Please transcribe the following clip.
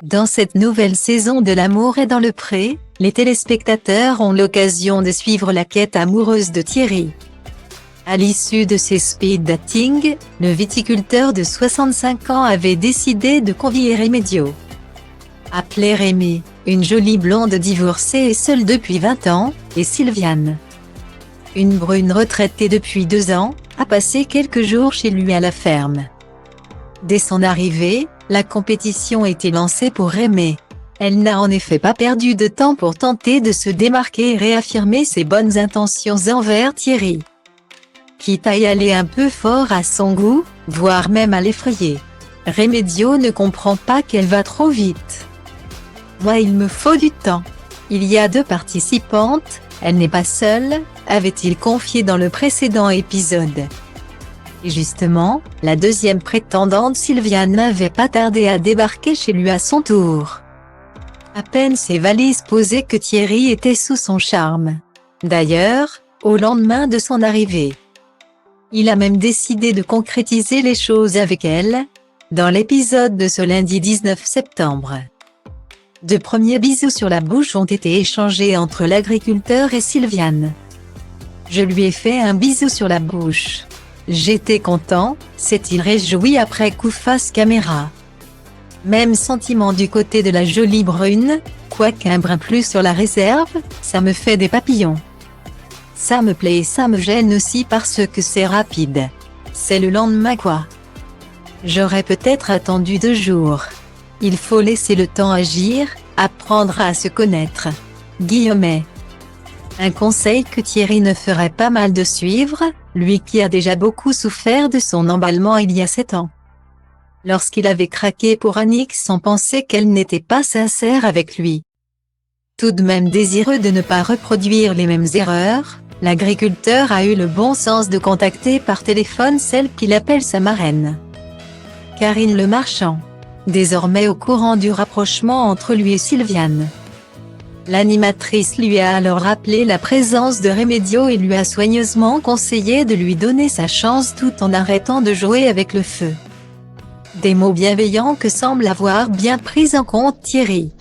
Dans cette nouvelle saison de L'amour est dans le pré, les téléspectateurs ont l'occasion de suivre la quête amoureuse de Thierry. À l'issue de ses speed dating, le viticulteur de 65 ans avait décidé de convier Remedio. Appelée Rémi, une jolie blonde divorcée et seule depuis 20 ans, et Sylviane, une brune retraitée depuis 2 ans, a passé quelques jours chez lui à la ferme. Dès son arrivée, la compétition était lancée pour Rémi. Elle n'a en effet pas perdu de temps pour tenter de se démarquer et réaffirmer ses bonnes intentions envers Thierry. Quitte à y aller un peu fort à son goût, voire même à l'effrayer. Remedio ne comprend pas qu'elle va trop vite. Moi il me faut du temps. Il y a 2 participantes, elle n'est pas seule, avait-il confié dans le précédent épisode. Et justement, la deuxième prétendante Sylviane n'avait pas tardé à débarquer chez lui à son tour. À peine ses valises posées que Thierry était sous son charme. D'ailleurs, au lendemain de son arrivée, il a même décidé de concrétiser les choses avec elle, dans l'épisode de ce lundi 19 septembre. 2 premiers bisous sur la bouche ont été échangés entre l'agriculteur et Sylviane. Je lui ai fait un bisou sur la bouche. J'étais content, s'est-il réjoui après coup face caméra. Même sentiment du côté de la jolie brune, quoiqu'un brin plus sur la réserve, ça me fait des papillons. Ça me plaît et ça me gêne aussi parce que c'est rapide. C'est le lendemain quoi. J'aurais peut-être attendu 2 jours. Il faut laisser le temps agir, apprendre à se connaître. Guillemets. Un conseil que Thierry ne ferait pas mal de suivre, lui qui a déjà beaucoup souffert de son emballement il y a 7 ans. Lorsqu'il avait craqué pour Annick sans penser qu'elle n'était pas sincère avec lui. Tout de même désireux de ne pas reproduire les mêmes erreurs, l'agriculteur a eu le bon sens de contacter par téléphone celle qu'il appelle sa marraine. Karine Le Marchand. Désormais au courant du rapprochement entre lui et Sylviane. L'animatrice lui a alors rappelé la présence de Remedio et lui a soigneusement conseillé de lui donner sa chance tout en arrêtant de jouer avec le feu. Des mots bienveillants que semble avoir bien pris en compte Thierry.